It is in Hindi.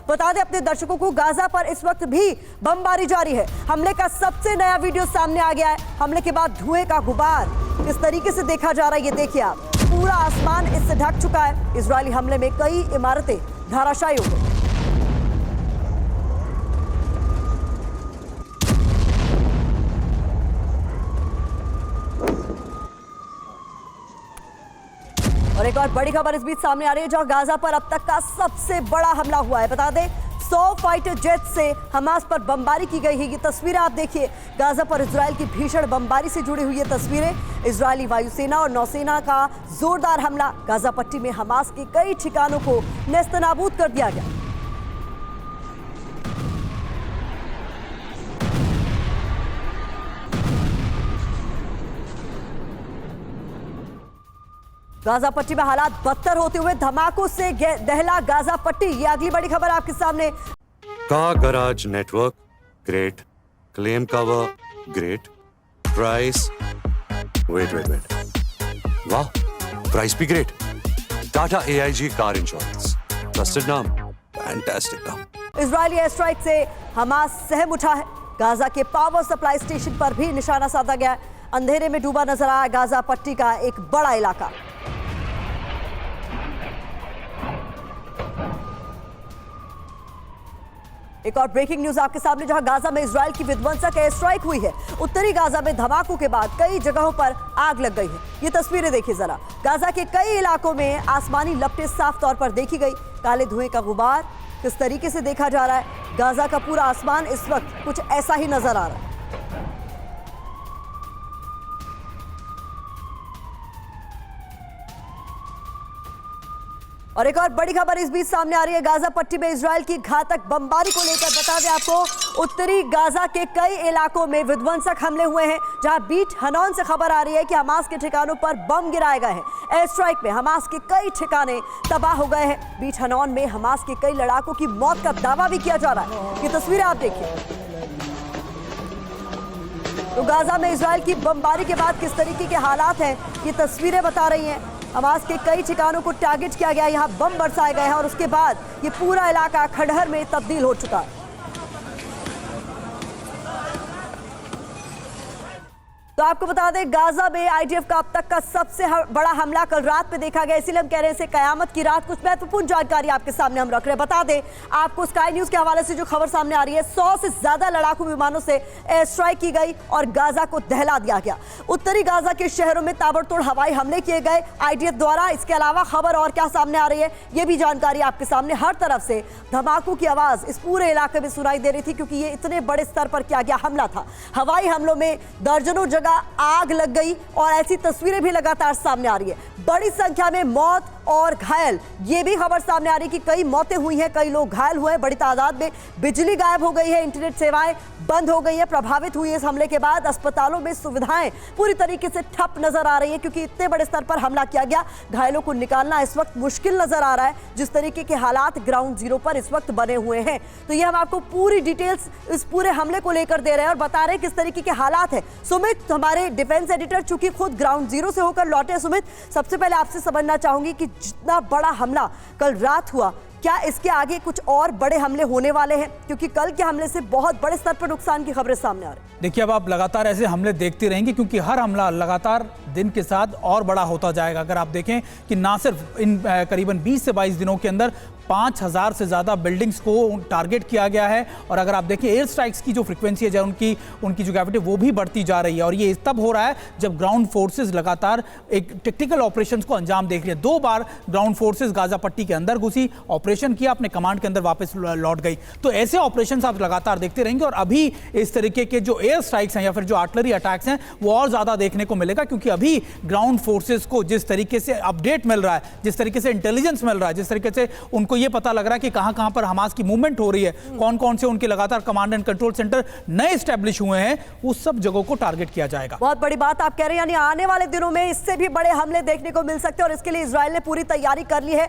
बता दें अपने दर्शकों को, गाजा पर इस वक्त भी बमबारी जारी है। हमले का सबसे नया वीडियो सामने आ गया है। हमले के बाद धुएं का गुबार किस तरीके से देखा जा रहा है, ये देखिए आप। पूरा आसमान इससे ढक चुका है। इजरायली हमले में कई इमारतें धराशायी हो गई। और एक और बड़ी खबर इस बीच सामने आ रही है, जहां गाजा पर अब तक का सबसे बड़ा हमला हुआ है। बता दें 100 फाइटर जेट से हमास पर बमबारी की गई है। ये तस्वीरें आप देखिए, गाजा पर इजरायल की भीषण बमबारी से जुड़ी हुई ये तस्वीरें। इजरायली वायुसेना और नौसेना का जोरदार हमला। गाजा पट्टी में हमास के कई ठिकानों को नेस्तनाबूद कर दिया गया। गाजा पट्टी में हालात बदतर होते हुए धमाकों से दहला गाजा पट्टी। ये अगली बड़ी खबर आपके सामने। Car garage network great, claim cover great, price wait वाह, प्राइस भी great. Tata AIG car insurance, trusted नाम, फैंटास्टिक नाम। इजरायली एयर स्ट्राइक से हमास सहम उठा है। गाजा के पावर सप्लाई स्टेशन पर भी निशाना साधा गया है। अंधेरे में डूबा नजर आया गाजा पट्टी का एक बड़ा इलाका। एक और ब्रेकिंग न्यूज आपके सामने, जहां गाजा में इजरायल की विध्वंसक एयर स्ट्राइक हुई है। उत्तरी गाजा में धमाकों के बाद कई जगहों पर आग लग गई है। ये तस्वीरें देखिए जरा। गाजा के कई इलाकों में आसमानी लपटें साफ तौर पर देखी गई। काले धुएं का गुबार किस तरीके से देखा जा रहा है। गाजा का पूरा आसमान इस वक्त कुछ ऐसा ही नजर आ रहा है। और एक और बड़ी खबर इस बीच सामने आ रही है, गाजा पट्टी में इजरायल की घातक बमबारी को लेकर। बता दें आपको, उत्तरी गाजा के कई इलाकों में विध्वंसक हमले हुए हैं, जहां बीट हनौन से खबर आ रही है कि हमास के ठिकानों पर बम गिराए गए हैं। एयर स्ट्राइक में हमास के कई ठिकाने तबाह हो गए हैं। बीट हनौन में हमास के कई लड़ाकों की मौत का दावा भी किया जा रहा है। ये तस्वीरें आप देखिए। तो गाजा में इजरायल की बमबारी के बाद किस तरीके के हालात हैं, ये तस्वीरें बता रही हैं। हमास के कई ठिकानों को टारगेट किया गया, यहाँ बम बरसाए गए हैं और उसके बाद ये पूरा इलाका खंडहर में तब्दील हो चुका है। तो आपको बता दें, गाजा में IDF का अब तक का सबसे बड़ा हमला कल रात में देखा गया। इसीलिए हम कह रहे हैं इसे कयामत की रात। कुछ महत्वपूर्ण जानकारी आपके सामने हम रख रहे हैं। बता दें आपको, स्काई न्यूज के हवाले से जो खबर सामने आ रही है, 100 से ज्यादा लड़ाकू विमानों से एयर स्ट्राइक की गई और गाजा को दहला दिया गया। उत्तरी गाजा के शहरों में ताबड़तोड़ हवाई हमले किए गए IDF द्वारा। इसके अलावा खबर और क्या सामने आ रही है, ये भी जानकारी आपके सामने। हर तरफ से धमाकों की आवाज इस पूरे इलाके में सुनाई दे रही थी, क्योंकि ये इतने बड़े स्तर पर किया गया हमला था। हवाई हमलों में दर्जनों जगह आग लग गई और ऐसी तस्वीरें भी लगातार सामने आ रही है। बड़ी संख्या में मौत और घायल, ये भी खबर सामने आ रही है कि कई मौतें हुई हैं, कई लोग घायल हुए हैं। बड़ी तादाद में बिजली गायब हो गई है, इंटरनेट सेवाएं बंद हो गई है, प्रभावित हुई है इस हमले के बाद। अस्पतालों में सुविधाएं पूरी तरीके से ठप नजर आ रही है, क्योंकि इतने बड़े स्तर पर हमला किया गया। घायलों को निकालना इस वक्त मुश्किल नजर आ रहा है, जिस तरीके के हालात ग्राउंड जीरो पर इस वक्त बने हुए हैं। तो ये हम आपको पूरी डिटेल्स इस पूरे हमले को लेकर दे रहे हैं और बता रहे हैं किस तरीके के हालात है। सुमित, हमारे डिफेंस एडिटर, चूंकि खुद ग्राउंड जीरो से होकर लौटे। सुमित, सबसे पहले आपसे समझना चाहूंगी कि जितना बड़ा हमला कल रात हुआ, क्या इसके आगे कुछ और बड़े हमले होने वाले हैं, क्योंकि कल के हमले से बहुत बड़े स्तर पर नुकसान की खबरें सामने आ रही हैं। देखिए, अब आप लगातार ऐसे हमले देखते रहेंगे, क्योंकि हर हमला लगातार दिन के साथ और बड़ा होता जाएगा। अगर आप देखें कि ना सिर्फ इन करीबन 20 से 22 दिनों के अंदर 5000 से ज़्यादा बिल्डिंग्स को टारगेट किया गया है, और अगर आप देखें एयर स्ट्राइक्स की जो फ्रिक्वेंसी है, उनकी जो ग्रेविटी वो भी बढ़ती जा रही है। और ये तब हो रहा है जब ग्राउंड फोर्सेस लगातार एक टेक्निकल ऑपरेशंस को अंजाम देख रही है। 2 बार ग्राउंड फोर्सेस गाजा पट्टी के अंदर घुसी, ऑपरेशन किया, अपने कमांड के अंदर वापस लौट गई। तो ऐसे ऑपरेशंस आप लगातार देखते रहेंगे, और अभी इस तरीके के जो एयर स्ट्राइक्स हैं या फिर जो आर्टिलरी अटैक्स हैं वो और ज़्यादा देखने को मिलेगा, क्योंकि अभी ग्राउंड फोर्सेस को जिस तरीके से अपडेट मिल रहा है, जिस तरीके से इंटेलिजेंस मिल रहा है, जिस तरीके से उनको ये पता लग रहा है कि कहां-कहां पर हमास की मूवमेंट हो रही है, कौन-कौन से उनके लगातार कमांड एंड कंट्रोल सेंटर नए एस्टैब्लिश हुए हैं, उस सब जगहों को टारगेट किया जाएगा। बहुत बड़ी बात आप कह रहे हैं, यानी आने वाले दिनों में इससे भी बड़े हमले देखने को मिल सकते हैं, और इसके लिए इजरायल ने पूरी तैयारी कर ली है।